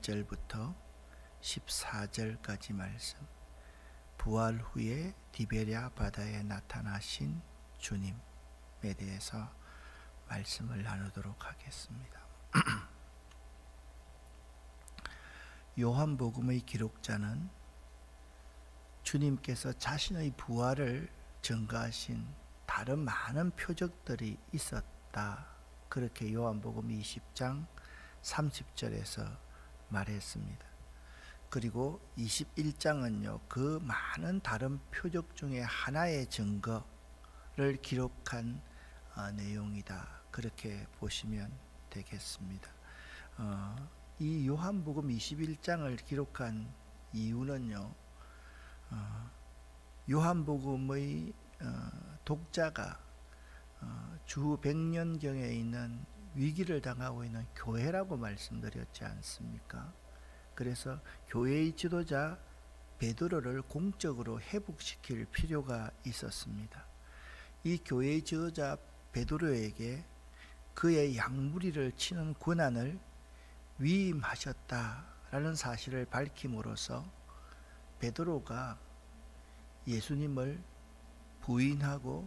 1절부터 14절까지 말씀, 부활 후에 디베랴 바다에 나타나신 주님에 대해서 말씀을 나누도록 하겠습니다. 요한복음의 기록자는 주님께서 자신의 부활을 증거하신 다른 많은 표적들이 있었다, 그렇게 요한복음 20장 30절에서 말했습니다. 그리고 21장은요, 그 많은 다른 표적 중에 하나의 증거를 기록한 내용이다, 그렇게 보시면 되겠습니다. 이 요한복음 21장을 기록한 이유는요, 요한복음의 독자가 주 100년경에 있는 위기를 당하고 있는 교회라고 말씀드렸지 않습니까? 그래서 교회의 지도자 베드로를 공적으로 회복시킬 필요가 있었습니다. 이 교회의 지도자 베드로에게 그의 양무리를 치는 권한을 위임하셨다라는 사실을 밝힘으로써 베드로가 예수님을 부인하고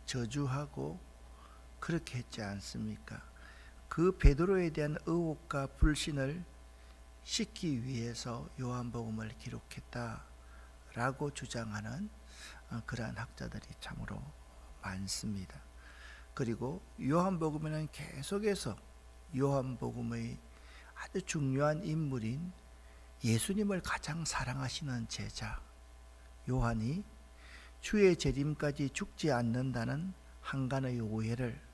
저주하고 그렇게 했지 않습니까? 그 베드로에 대한 의혹과 불신을 씻기 위해서 요한복음을 기록했다라고 주장하는 그러한 학자들이 참으로 많습니다. 그리고 요한복음에는 계속해서 요한복음의 아주 중요한 인물인 예수님을 가장 사랑하시는 제자 요한이 주의 재림까지 죽지 않는다는 한간의 오해를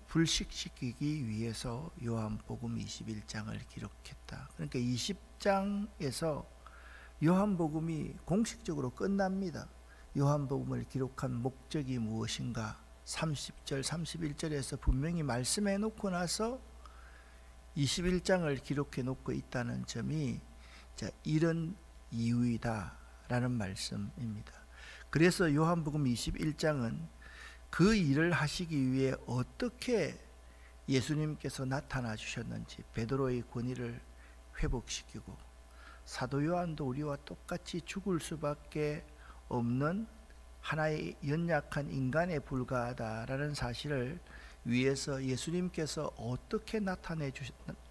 불식시키기 위해서 요한복음 21장을 기록했다. 그러니까 20장에서 요한복음이 공식적으로 끝납니다. 요한복음을 기록한 목적이 무엇인가 30절 31절에서 분명히 말씀해 놓고 나서 21장을 기록해 놓고 있다는 점이 이런 이유이다 라는 말씀입니다. 그래서 요한복음 21장은 그 일을 하시기 위해 어떻게 예수님께서 나타나 주셨는지, 베드로의 권위를 회복시키고 사도 요한도 우리와 똑같이 죽을 수밖에 없는 하나의 연약한 인간에 불과하다라는 사실을 위해서 예수님께서 어떻게 나타내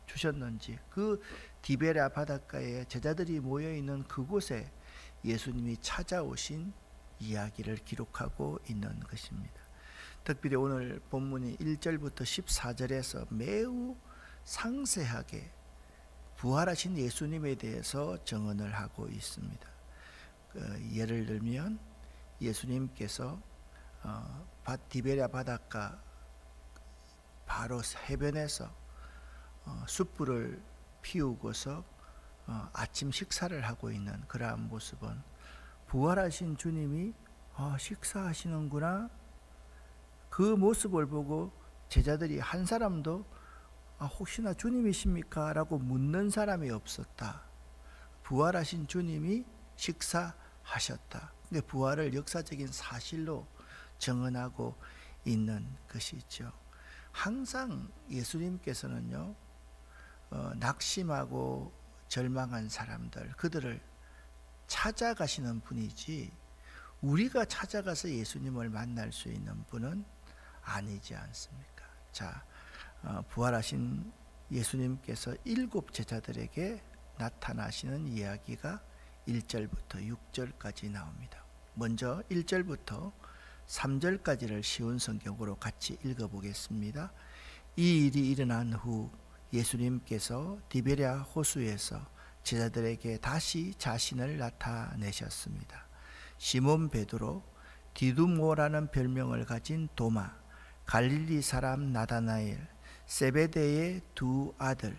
주셨는지, 그 디베랴 바닷가에 제자들이 모여있는 그곳에 예수님이 찾아오신 이야기를 기록하고 있는 것입니다. 특별히 오늘 본문이 1절부터 14절에서 매우 상세하게 부활하신 예수님에 대해서 증언을 하고 있습니다. 예를 들면 예수님께서 디베랴 바닷가 바로 해변에서 숯불을 피우고서 아침 식사를 하고 있는 그러한 모습은 부활하신 주님이 식사하시는구나, 그 모습을 보고 제자들이 한 사람도 혹시나 주님이십니까? 라고 묻는 사람이 없었다. 부활하신 주님이 식사하셨다. 근데 부활을 역사적인 사실로 증언하고 있는 것이죠. 항상 예수님께서는요, 낙심하고 절망한 사람들, 그들을 찾아가시는 분이지 우리가 찾아가서 예수님을 만날 수 있는 분은 아니지 않습니까? 자, 부활하신 예수님께서 7 제자들에게 나타나시는 이야기가 1절부터 6절까지 나옵니다. 먼저 1절부터 3절까지를 쉬운 성경으로 같이 읽어보겠습니다. 이 일이 일어난 후 예수님께서 디베랴 호수에서 제자들에게 다시 자신을 나타내셨습니다. 시몬 베드로, 디두모라는 별명을 가진 도마, 갈릴리 사람 나다나엘, 세베대의 2 아들,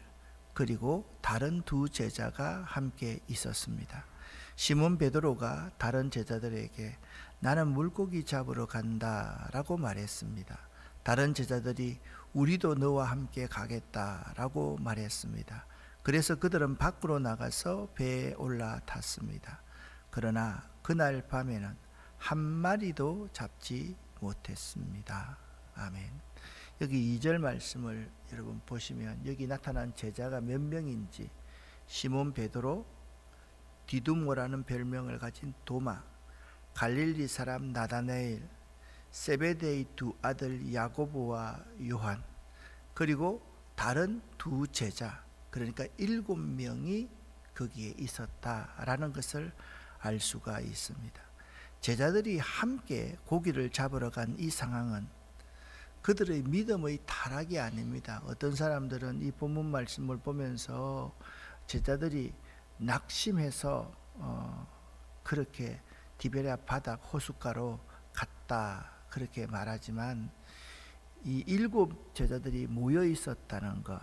그리고 다른 2 제자가 함께 있었습니다. 시몬 베드로가 다른 제자들에게 나는 물고기 잡으러 간다 라고 말했습니다. 다른 제자들이 우리도 너와 함께 가겠다라고 말했습니다. 그래서 그들은 밖으로 나가서 배에 올라탔습니다. 그러나 그날 밤에는 한 마리도 잡지 못했습니다. 아멘. 여기 2절 말씀을 여러분 보시면 여기 나타난 제자가 몇 명인지, 시몬 베드로, 디두모라는 별명을 가진 도마, 갈릴리 사람 나다나엘, 세베데의 두 아들 야고보와 요한, 그리고 다른 두 제자, 그러니까 7명이 거기에 있었다라는 것을 알 수가 있습니다. 제자들이 함께 고기를 잡으러 간 이 상황은 그들의 믿음의 타락이 아닙니다. 어떤 사람들은 이 본문 말씀을 보면서 제자들이 낙심해서 그렇게 디베랴 바닥 호숫가로 갔다 그렇게 말하지만, 이 7 제자들이 모여 있었다는 것,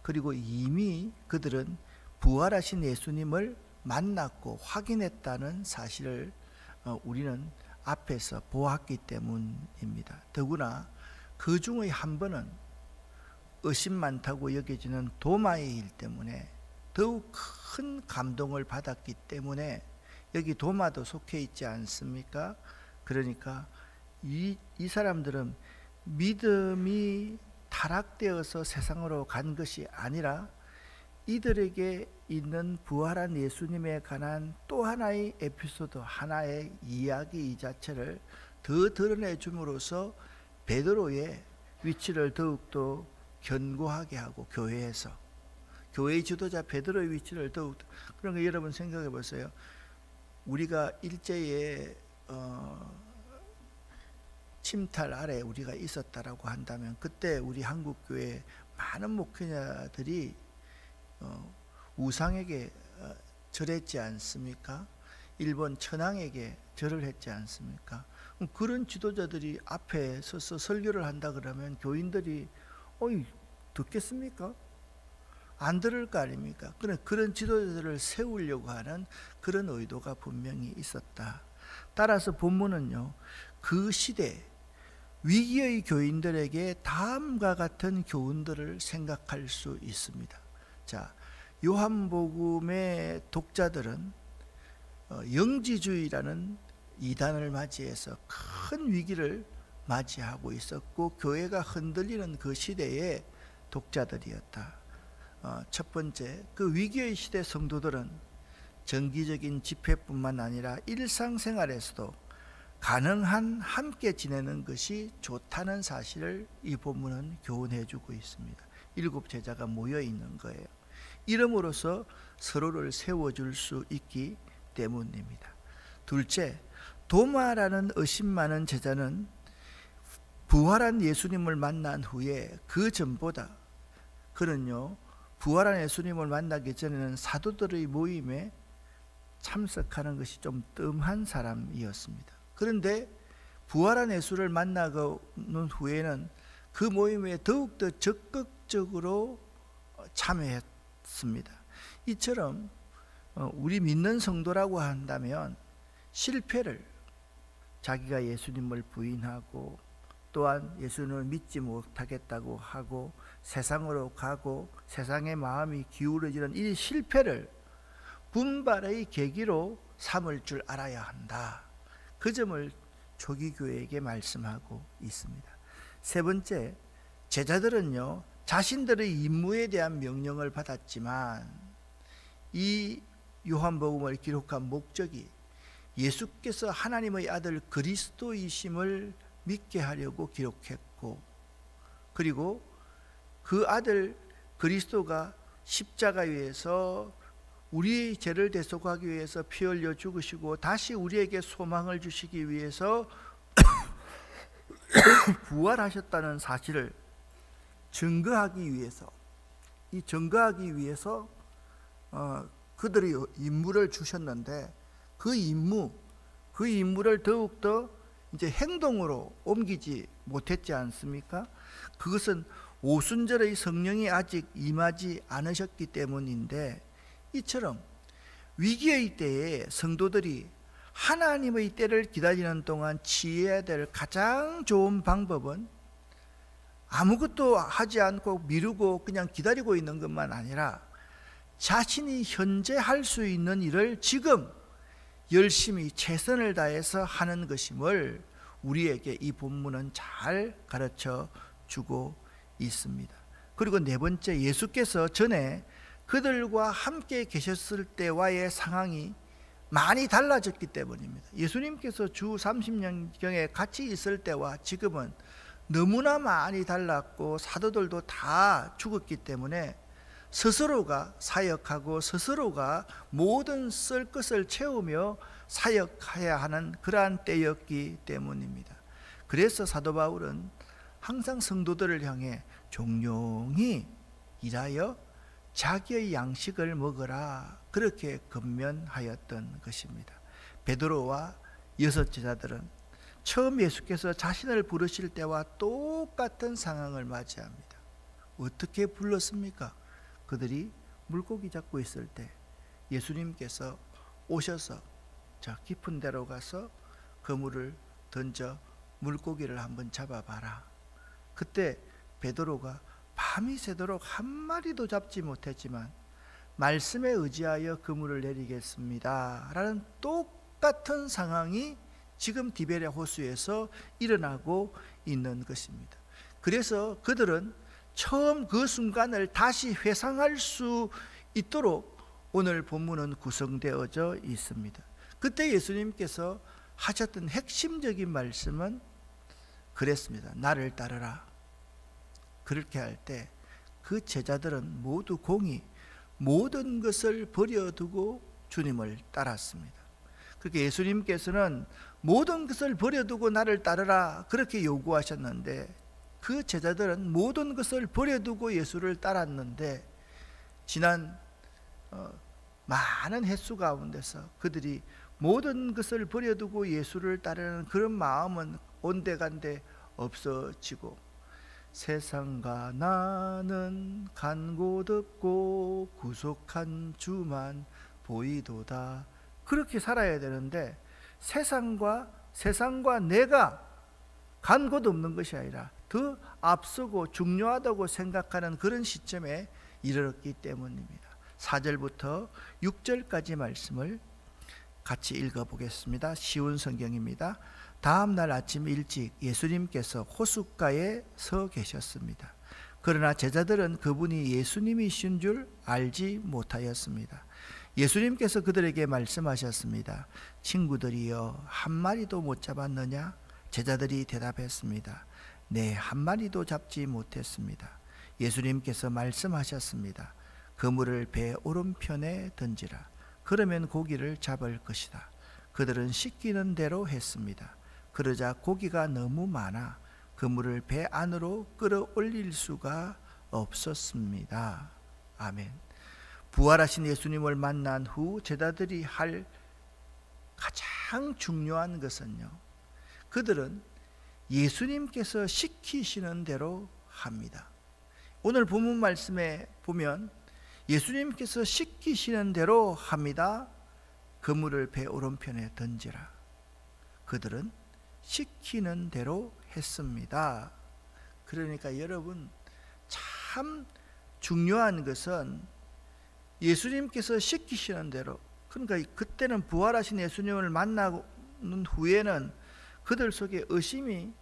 그리고 이미 그들은 부활하신 예수님을 만났고 확인했다는 사실을 우리는 앞에서 보았기 때문입니다. 더구나 그 중의 한 번은 의심 많다고 여겨지는 도마의 일 때문에 더욱 큰 감동을 받았기 때문에 여기 도마도 속해 있지 않습니까? 그러니까 이 사람들은 믿음이 타락되어서 세상으로 간 것이 아니라 이들에게 있는 부활한 예수님에 관한 또 하나의 에피소드, 하나의 이야기 이 자체를 더 드러내 줌으로써 베드로의 위치를 더욱더 견고하게 하고, 교회에서 교회의 지도자 베드로의 위치를 더욱더, 그러니까 여러분 생각해 보세요. 우리가 일제의 침탈 아래 우리가 있었다라고 한다면, 그때 우리 한국교회 많은 목회자들이 우상에게 절했지 않습니까? 일본 천황에게 절을 했지 않습니까? 그런 지도자들이 앞에 서서 설교를 한다 그러면 교인들이 듣겠습니까? 안 들을 거 아닙니까? 그런 지도자들을 세우려고 하는 그런 의도가 분명히 있었다. 따라서 본문은요, 그 시대 위기의 교인들에게 다음과 같은 교훈들을 생각할 수 있습니다. 자, 요한복음의 독자들은 영지주의라는 이단을 맞이해서 큰 위기를 맞이하고 있었고, 교회가 흔들리는 그 시대의 독자들이었다. 첫 번째, 그 위기의 시대 성도들은 정기적인 집회뿐만 아니라 일상생활에서도 가능한 함께 지내는 것이 좋다는 사실을 이 본문은 교훈해 주고 있습니다. 7 제자가 모여 있는 거예요. 이름으로써 서로를 세워줄 수 있기 때문입니다. 둘째, 도마라는 의심 많은 제자는 부활한 예수님을 만난 후에 그 전보다, 그는요 부활한 예수님을 만나기 전에는 사도들의 모임에 참석하는 것이 좀 뜸한 사람이었습니다. 그런데 부활한 예수를 만나는 후에는 그 모임에 더욱더 적극적으로 참여했습니다. 이처럼 우리 믿는 성도라고 한다면 실패를, 자기가 예수님을 부인하고 또한 예수님을 믿지 못하겠다고 하고 세상으로 가고 세상의 마음이 기울어지는 이 실패를 분발의 계기로 삼을 줄 알아야 한다. 그 점을 초기 교회에게 말씀하고 있습니다. 세 번째, 제자들은요 자신들의 임무에 대한 명령을 받았지만 이 요한복음을 기록한 목적이 예수께서 하나님의 아들 그리스도이심을 믿게 하려고 기록했고, 그리고 그 아들 그리스도가 십자가 위에서 우리의 죄를 대속하기 위해서 피 흘려 죽으시고 다시 우리에게 소망을 주시기 위해서 부활하셨다는 사실을 증거하기 위해서 그들의 임무를 주셨는데, 그 임무를 더욱더 이제 행동으로 옮기지 못했지 않습니까? 그것은 오순절의 성령이 아직 임하지 않으셨기 때문인데, 이처럼 위기의 때에 성도들이 하나님의 때를 기다리는 동안 취해야 될 가장 좋은 방법은 아무것도 하지 않고 미루고 그냥 기다리고 있는 것만 아니라 자신이 현재 할 수 있는 일을 지금 열심히 최선을 다해서 하는 것임을 우리에게 이 본문은 잘 가르쳐 주고 있습니다. 그리고 네 번째, 예수께서 전에 그들과 함께 계셨을 때와의 상황이 많이 달라졌기 때문입니다. 예수님께서 주 30년경에 같이 있을 때와 지금은 너무나 많이 달랐고 사도들도 다 죽었기 때문에 스스로가 사역하고 스스로가 모든 쓸 것을 채우며 사역해야 하는 그러한 때였기 때문입니다. 그래서 사도 바울은 항상 성도들을 향해 종용히 일하여 자기의 양식을 먹으라, 그렇게 권면하였던 것입니다. 베드로와 여섯 제자들은 처음 예수께서 자신을 부르실 때와 똑같은 상황을 맞이합니다. 어떻게 불렀습니까? 그들이 물고기 잡고 있을 때 예수님께서 오셔서 저 깊은 데로 가서 그물을 던져 물고기를 한번 잡아봐라. 그때 베드로가 밤이 새도록 한 마리도 잡지 못했지만 말씀에 의지하여 그물을 내리겠습니다 라는 똑같은 상황이 지금 디베랴 호수에서 일어나고 있는 것입니다. 그래서 그들은 처음 그 순간을 다시 회상할 수 있도록 오늘 본문은 구성되어져 있습니다. 그때 예수님께서 하셨던 핵심적인 말씀은 그랬습니다. 나를 따르라. 그렇게 할 때 그 제자들은 모두 공히 모든 것을 버려두고 주님을 따랐습니다. 그렇게 예수님께서는 모든 것을 버려두고 나를 따르라 그렇게 요구하셨는데 그 제자들은 모든 것을 버려두고 예수를 따랐는데 지난 많은 횟수 가운데서 그들이 모든 것을 버려두고 예수를 따르는 그런 마음은 온데간데 없어지고 세상과 나는 간 곳 없고 구속한 주만 보이도다 그렇게 살아야 되는데 세상과 내가 간 곳 없는 것이 아니라 더 앞서고 중요하다고 생각하는 그런 시점에 이르렀기 때문입니다. 4절부터 6절까지 말씀을 같이 읽어보겠습니다. 쉬운 성경입니다. 다음 날 아침 일찍 예수님께서 호숫가에 서 계셨습니다. 그러나 제자들은 그분이 예수님이신 줄 알지 못하였습니다. 예수님께서 그들에게 말씀하셨습니다. 친구들이여 한 마리도 못 잡았느냐? 제자들이 대답했습니다. 네, 한 마리도 잡지 못했습니다. 예수님께서 말씀하셨습니다. 그물을 배 오른편에 던지라. 그러면 고기를 잡을 것이다. 그들은 시키는 대로 했습니다. 그러자 고기가 너무 많아 그물을 배 안으로 끌어올릴 수가 없었습니다. 아멘. 부활하신 예수님을 만난 후 제자들이 할 가장 중요한 것은요, 그들은 예수님께서 시키시는 대로 합니다. 오늘 본문 말씀에 보면 예수님께서 시키시는 대로 합니다. 그물을 배 오른편에 던지라. 그들은 시키는 대로 했습니다. 그러니까 여러분, 참 중요한 것은 예수님께서 시키시는 대로, 그러니까 그때는 부활하신 예수님을 만나는 후에는 그들 속에 의심이,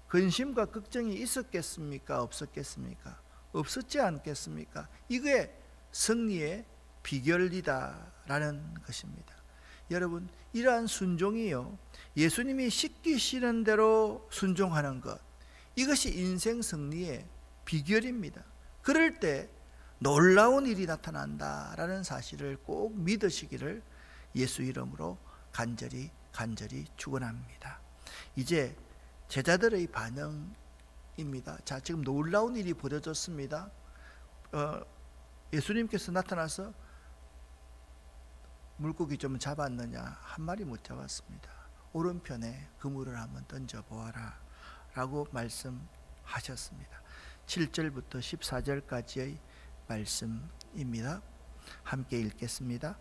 근심과 걱정이 있었겠습니까? 없었겠습니까? 없었지 않겠습니까? 이게 승리의 비결이다라는 것입니다. 여러분, 이러한 순종이요, 예수님이 시키시는 대로 순종하는 것, 이것이 인생 승리의 비결입니다. 그럴 때 놀라운 일이 나타난다라는 사실을 꼭 믿으시기를 예수 이름으로 간절히 축원합니다. 이제 제자들의 반응입니다. 자, 지금 놀라운 일이 벌어졌습니다. 예수님께서 나타나서 물고기 좀 잡았느냐? 한 마리 못 잡았습니다. 오른편에 그물을 한번 던져보아라 라고 말씀하셨습니다. 7절부터 14절까지의 말씀입니다. 함께 읽겠습니다.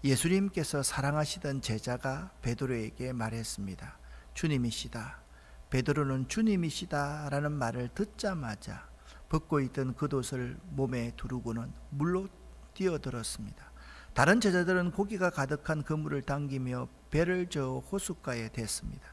예수님께서 사랑하시던 제자가 베드로에게 말했습니다. 주님이시다. 베드로는 주님이시다 라는 말을 듣자마자 벗고 있던 겉옷을 몸에 두르고는 물로 뛰어들었습니다. 다른 제자들은 고기가 가득한 그물을 당기며 배를 저어 호숫가에 댔습니다.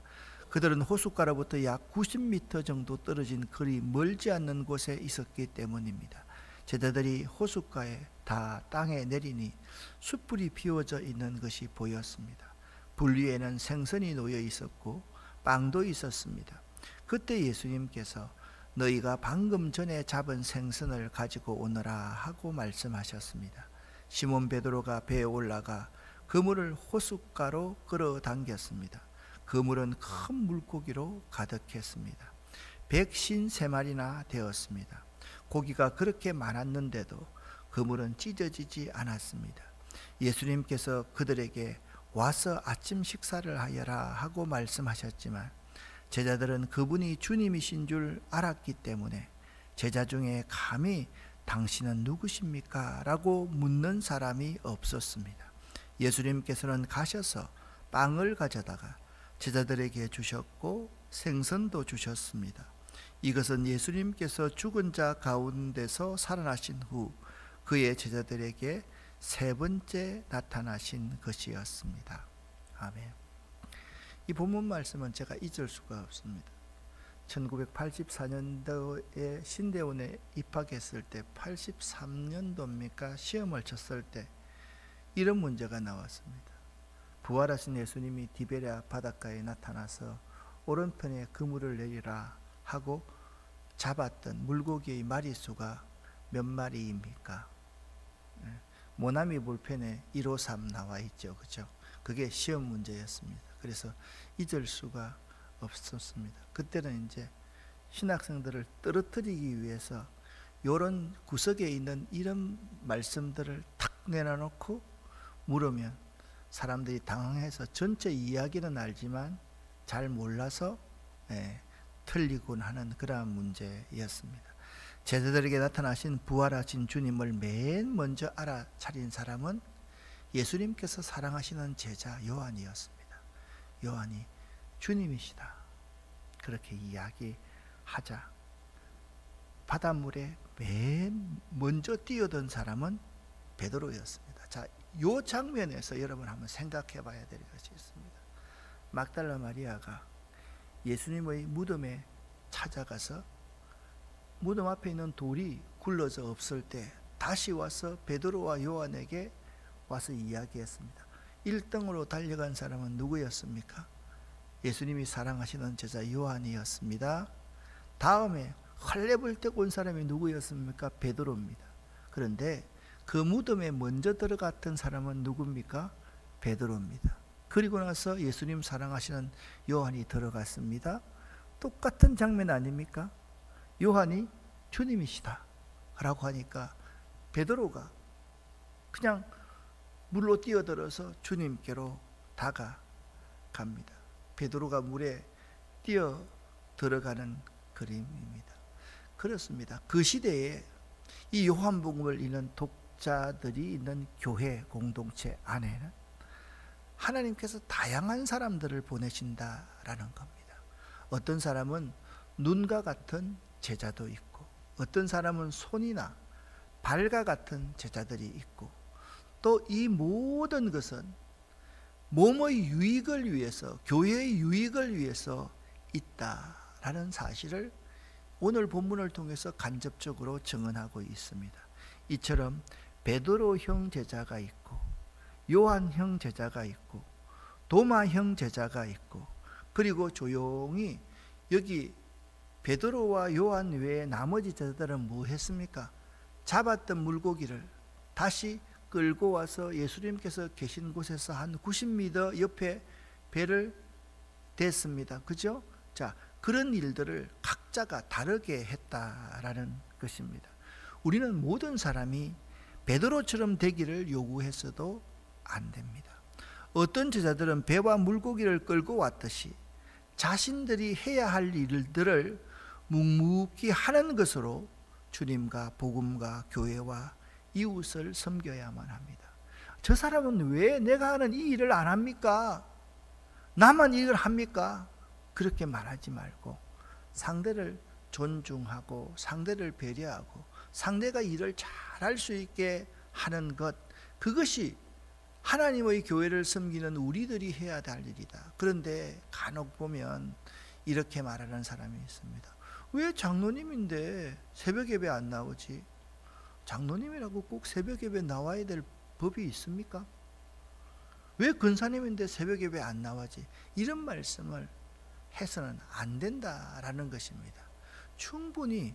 그들은 호숫가로부터 약 90m 정도 떨어진 거리 멀지 않는 곳에 있었기 때문입니다. 제자들이 호숫가에 다 땅에 내리니 숯불이 피워져 있는 것이 보였습니다. 불 위에는 생선이 놓여 있었고 빵도 있었습니다. 그때 예수님께서 너희가 방금 전에 잡은 생선을 가지고 오너라 하고 말씀하셨습니다. 시몬 베드로가 배에 올라가 그물을 호숫가로 끌어당겼습니다. 그물은 큰 물고기로 가득했습니다. 153마리나 되었습니다. 고기가 그렇게 많았는데도 그물은 찢어지지 않았습니다. 예수님께서 그들에게 와서 아침 식사를 하여라 하고 말씀하셨지만 제자들은 그분이 주님이신 줄 알았기 때문에 제자 중에 감히 당신은 누구십니까? 라고 묻는 사람이 없었습니다. 예수님께서는 가셔서 빵을 가져다가 제자들에게 주셨고 생선도 주셨습니다. 이것은 예수님께서 죽은 자 가운데서 살아나신 후 그의 제자들에게 세 번째 나타나신 것이었습니다. 아멘. 이 본문 말씀은 제가 잊을 수가 없습니다. 1984년도에 신대원에 입학했을 때 83년도입니까? 시험을 쳤을 때 이런 문제가 나왔습니다. 부활하신 예수님이 디베랴 바닷가에 나타나서 오른편에 그물을 내리라 하고 잡았던 물고기의 마리수가 몇 마리입니까? 모나미 볼펜에 153 나와 있죠. 그죠? 그게 시험 문제였습니다. 그래서 잊을 수가 없었습니다. 그때는 이제 신학생들을 떨어뜨리기 위해서 이런 구석에 있는 이런 말씀들을 탁 내놔놓고 물으면 사람들이 당황해서 전체 이야기는 알지만 잘 몰라서 틀리곤 하는 그러한 문제였습니다. 제자들에게 나타나신 부활하신 주님을 맨 먼저 알아차린 사람은 예수님께서 사랑하시는 제자 요한이었습니다. 요한이 주님이시다 그렇게 이야기하자 바닷물에 맨 먼저 뛰어든 사람은 베드로였습니다. 자, 이 장면에서 여러분 한번 생각해 봐야 될 것이 있습니다. 막달라 마리아가 예수님의 무덤에 찾아가서 무덤 앞에 있는 돌이 굴러져 없을 때 다시 와서 베드로와 요한에게 와서 이야기했습니다. 1등으로 달려간 사람은 누구였습니까? 예수님이 사랑하시는 제자 요한이었습니다. 다음에 헐레벌떡 온 사람이 누구였습니까? 베드로입니다. 그런데 그 무덤에 먼저 들어갔던 사람은 누굽니까? 베드로입니다. 그리고 나서 예수님 사랑하시는 요한이 들어갔습니다. 똑같은 장면 아닙니까? 요한이 주님이시다 라고 하니까 베드로가 그냥 물로 뛰어들어서 주님께로 다가갑니다. 베드로가 물에 뛰어 들어가는 그림입니다. 그렇습니다. 그 시대에 이 요한복음을 읽는 독자들이 있는 교회 공동체 안에는 하나님께서 다양한 사람들을 보내신다라는 겁니다. 어떤 사람은 눈과 같은 제자도 있고 어떤 사람은 손이나 발과 같은 제자들이 있고 또 이 모든 것은 몸의 유익을 위해서 교회의 유익을 위해서 있다라는 사실을 오늘 본문을 통해서 간접적으로 증언하고 있습니다. 이처럼 베드로형 제자가 있고 요한형 제자가 있고 도마형 제자가 있고 그리고 조용히 여기 베드로와 요한 외에 나머지 제자들은 뭐 했습니까? 잡았던 물고기를 다시 끌고 와서 예수님께서 계신 곳에서 한 90m 옆에 배를 댔습니다. 그죠? 자, 그런 일들을 각자가 다르게 했다라는 것입니다. 우리는 모든 사람이 베드로처럼 되기를 요구했어도 안 됩니다. 어떤 제자들은 배와 물고기를 끌고 왔듯이 자신들이 해야 할 일들을 묵묵히 하는 것으로 주님과 복음과 교회와 이웃을 섬겨야만 합니다. 저 사람은 왜 내가 하는 이 일을 안 합니까? 나만 이걸 합니까? 그렇게 말하지 말고 상대를 존중하고 상대를 배려하고 상대가 일을 잘할 수 있게 하는 것, 그것이 하나님의 교회를 섬기는 우리들이 해야 할 일이다. 그런데 간혹 보면 이렇게 말하는 사람이 있습니다. 왜 장로님인데 새벽 예배 안 나오지? 장로님이라고 꼭 새벽 예배 나와야 될 법이 있습니까? 왜 근사님인데 새벽 예배 안 나와지? 이런 말씀을 해서는 안 된다라는 것입니다. 충분히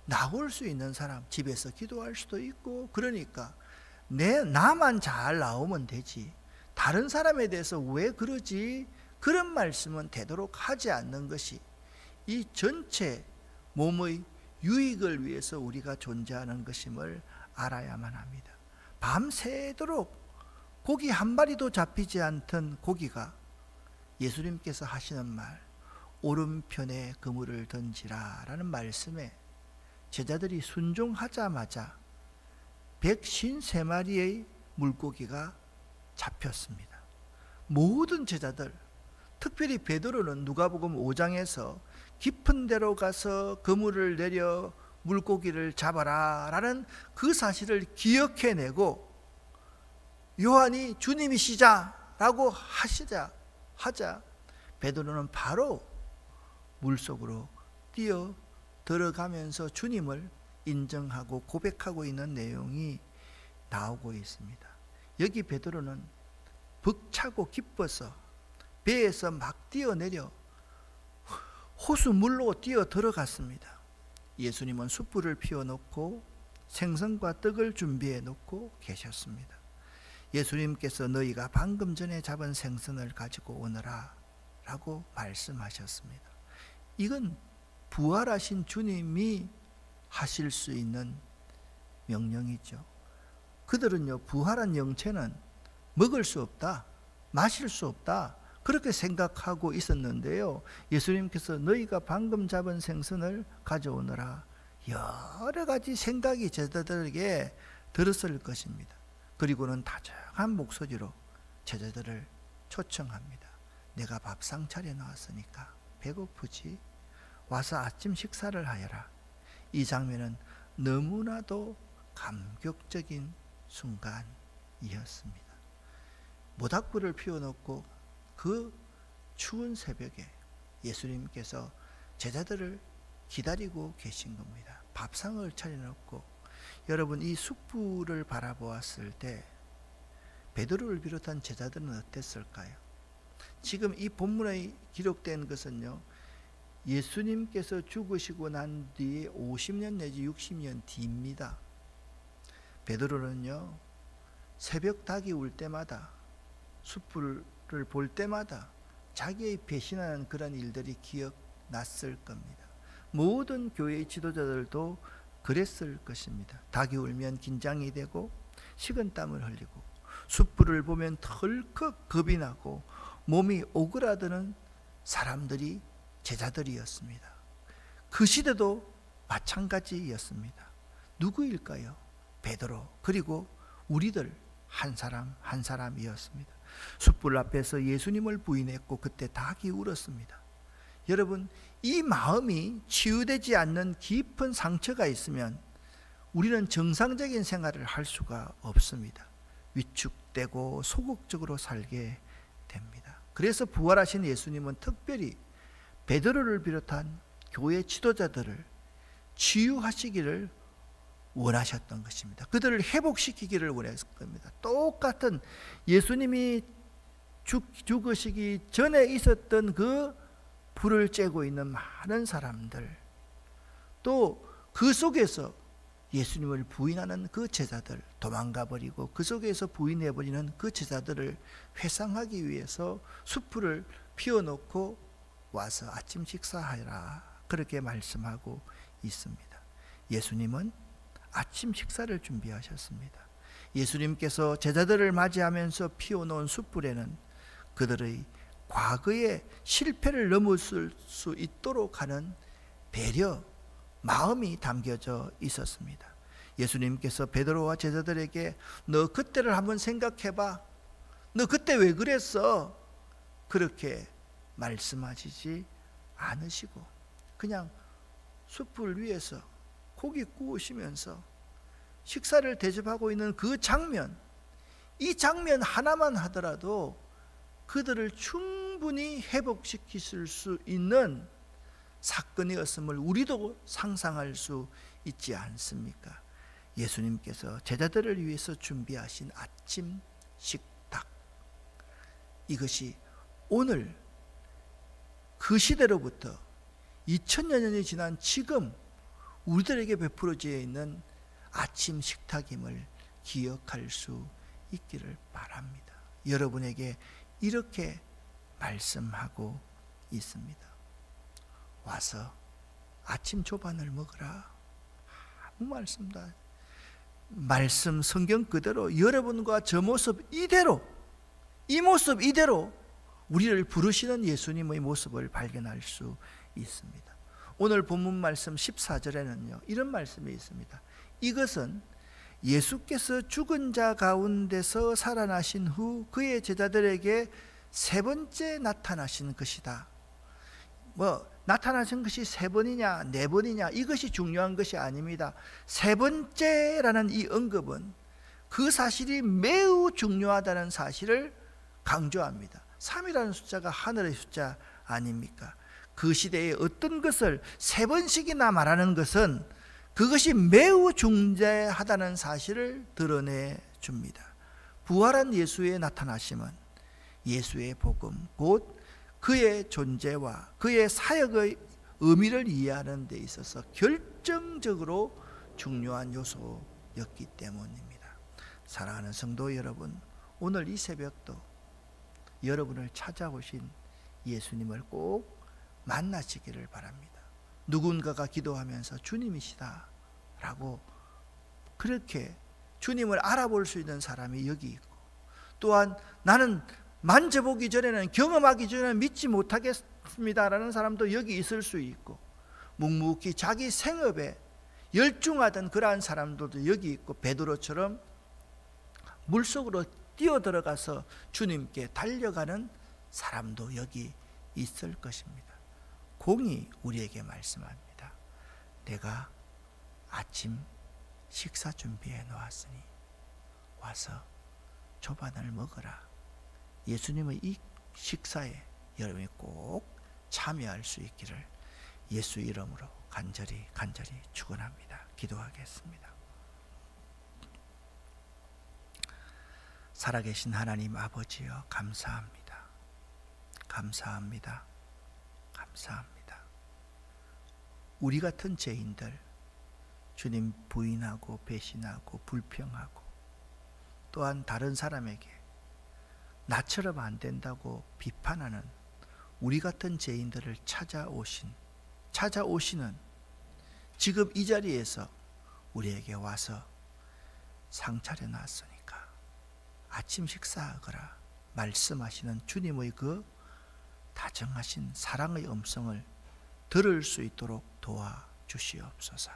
나올 수 있는 사람, 집에서 기도할 수도 있고, 그러니까 나만 잘 나오면 되지, 다른 사람에 대해서 왜 그러지? 그런 말씀은 되도록 하지 않는 것이 이 전체 몸의 유익을 위해서 우리가 존재하는 것임을 알아야만 합니다. 밤새도록 고기 한 마리도 잡히지 않던 고기가 예수님께서 하시는 말, 오른편에 그물을 던지라 라는 말씀에 제자들이 순종하자마자 153마리의 물고기가 잡혔습니다. 모든 제자들, 특별히 베드로는 누가복음 5장에서 깊은 데로 가서 그물을 내려 물고기를 잡아라 라는 그 사실을 기억해내고, 요한이 주님이시자 라고 하자 베드로는 바로 물속으로 뛰어 들어가면서 주님을 인정하고 고백하고 있는 내용이 나오고 있습니다. 여기 베드로는 벅차고 기뻐서 배에서 막 뛰어내려 호수물로 뛰어 들어갔습니다. 예수님은 숯불을 피워놓고 생선과 떡을 준비해 놓고 계셨습니다. 예수님께서 너희가 방금 전에 잡은 생선을 가지고 오너라 라고 말씀하셨습니다. 이건 부활하신 주님이 하실 수 있는 명령이죠. 그들은요, 부활한 영체는 먹을 수 없다, 마실 수 없다, 그렇게 생각하고 있었는데요, 예수님께서 너희가 방금 잡은 생선을 가져오너라, 여러 가지 생각이 제자들에게 들었을 것입니다. 그리고는 다정한 목소리로 제자들을 초청합니다. 내가 밥상 차려놨으니까 배고프지? 와서 아침 식사를 하여라. 이 장면은 너무나도 감격적인 순간이었습니다. 모닥불을 피워놓고 그 추운 새벽에 예수님께서 제자들을 기다리고 계신 겁니다. 밥상을 차려놓고, 여러분, 이 숯불을 바라보았을 때 베드로를 비롯한 제자들은 어땠을까요? 지금 이 본문에 기록된 것은요, 예수님께서 죽으시고 난 뒤에 50년 내지 60년 뒤입니다. 베드로는요, 새벽 닭이 울 때마다, 숯불을 볼 때마다 자기의 배신하는 그런 일들이 기억났을 겁니다. 모든 교회의 지도자들도 그랬을 것입니다. 닭이 울면 긴장이 되고 식은땀을 흘리고, 숯불을 보면 덜컥 겁이 나고 몸이 오그라드는 사람들이 제자들이었습니다. 그 시대도 마찬가지였습니다. 누구일까요? 베드로, 그리고 우리들 한 사람 한 사람이었습니다. 숯불 앞에서 예수님을 부인했고 그때 닭이 울었습니다. 여러분, 이 마음이 치유되지 않는 깊은 상처가 있으면 우리는 정상적인 생활을 할 수가 없습니다. 위축되고 소극적으로 살게 됩니다. 그래서 부활하신 예수님은 특별히 베드로를 비롯한 교회 지도자들을 치유하시기를 원하셨던 것입니다. 그들을 회복시키기를 원했을 겁니다. 똑같은 예수님이 죽으시기 전에 있었던 그 불을 쬐고 있는 많은 사람들, 또 그 속에서 예수님을 부인하는 그 제자들, 도망가버리고 그 속에서 부인해버리는 그 제자들을 회상하기 위해서 숯불을 피워놓고 와서 아침 식사하라, 그렇게 말씀하고 있습니다. 예수님은 아침 식사를 준비하셨습니다. 예수님께서 제자들을 맞이하면서 피워놓은 숯불에는 그들의 과거의 실패를 넘어설 수 있도록 하는 배려, 마음이 담겨져 있었습니다. 예수님께서 베드로와 제자들에게 너 그때를 한번 생각해봐, 너 그때 왜 그랬어, 그렇게 말씀하시지 않으시고 그냥 숯불 위에서 고기 구우시면서 식사를 대접하고 있는 그 장면, 이 장면 하나만 하더라도 그들을 충분히 회복시킬 수 있는 사건이었음을 우리도 상상할 수 있지 않습니까? 예수님께서 제자들을 위해서 준비하신 아침 식탁, 이것이 오늘 그 시대로부터 2000여 년이 지난 지금 우리들에게 베풀어져 있는 아침 식탁임을 기억할 수 있기를 바랍니다. 여러분에게 이렇게 말씀하고 있습니다. 와서 아침 조반을 먹으라. 아무 말씀도, 말씀 성경 그대로 여러분과 저 모습 이대로, 이 모습 이대로 우리를 부르시는 예수님의 모습을 발견할 수 있습니다. 오늘 본문 말씀 14절에는요 이런 말씀이 있습니다. 이것은 예수께서 죽은 자 가운데서 살아나신 후 그의 제자들에게 세 번째 나타나신 것이다. 나타나신 것이 세 번이냐 네 번이냐 이것이 중요한 것이 아닙니다. 세 번째라는 이 언급은 그 사실이 매우 중요하다는 사실을 강조합니다. 3이라는 숫자가 하늘의 숫자 아닙니까? 그 시대에 어떤 것을 세 번씩이나 말하는 것은 그것이 매우 중대하다는 사실을 드러내 줍니다. 부활한 예수의 나타나심은 예수의 복음, 곧 그의 존재와 그의 사역의 의미를 이해하는 데 있어서 결정적으로 중요한 요소였기 때문입니다. 사랑하는 성도 여러분, 오늘 이 새벽도 여러분을 찾아오신 예수님을 꼭 만나시기를 바랍니다. 누군가가 기도하면서 주님이시다 라고 그렇게 주님을 알아볼 수 있는 사람이 여기 있고, 또한 나는 만져보기 전에는, 경험하기 전에는 믿지 못하겠습니다 라는 사람도 여기 있을 수 있고, 묵묵히 자기 생업에 열중하던 그러한 사람들도 여기 있고, 베드로처럼 물속으로 뛰어들어가서 주님께 달려가는 사람도 여기 있을 것입니다. 공이 우리에게 말씀합니다. 내가 아침 식사 준비해 놓았으니 와서 조반을 먹어라. 예수님의 이 식사에 여러분이 꼭 참여할 수 있기를 예수 이름으로 간절히 축원합니다. 기도하겠습니다. 살아계신 하나님 아버지여, 감사합니다. 감사합니다. 감사합니다. 우리 같은 죄인들, 주님 부인하고 배신하고 불평하고, 또한 다른 사람에게 나처럼 안 된다고 비판하는 우리 같은 죄인들을 찾아오시는 지금 이 자리에서 우리에게 와서 상 차려놨으니까 아침 식사하거라 말씀하시는 주님의 그 다정하신 사랑의 음성을 들을 수 있도록 도와주시옵소서.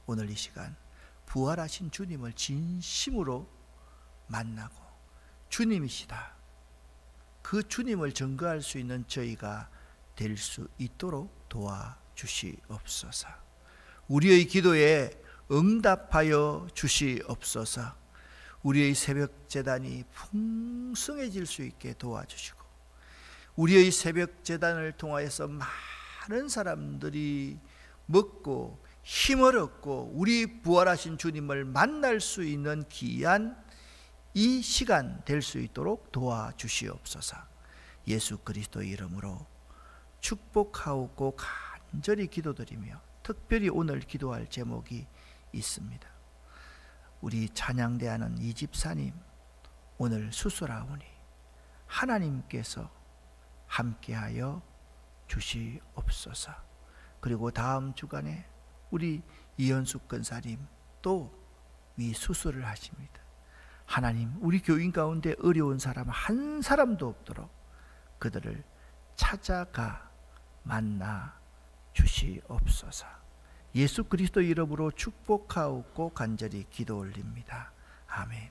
오늘 이 시간 부활하신 주님을 진심으로 만나고 주님이시다, 그 주님을 증거할 수 있는 저희가 될 수 있도록 도와주시옵소서. 우리의 기도에 응답하여 주시옵소서. 우리의 새벽 제단이 풍성해질 수 있게 도와주시고, 우리의 새벽 제단을 통하여서 많은 사람들이 먹고 힘을 얻고 우리 부활하신 주님을 만날 수 있는 귀한 이 시간 될 수 있도록 도와주시옵소서. 예수 그리스도의 이름으로 축복하고 간절히 기도드리며, 특별히 오늘 기도할 제목이 있습니다. 우리 찬양대하는 이 집사님 오늘 수술하오니 하나님께서 함께하여 주시옵소서. 그리고 다음 주간에 우리 이현숙 권사님 또 위 수술을 하십니다. 하나님, 우리 교인 가운데 어려운 사람 한 사람도 없도록 그들을 찾아가 만나 주시옵소서. 예수 그리스도 이름으로 축복하옵고 간절히 기도 올립니다. 아멘.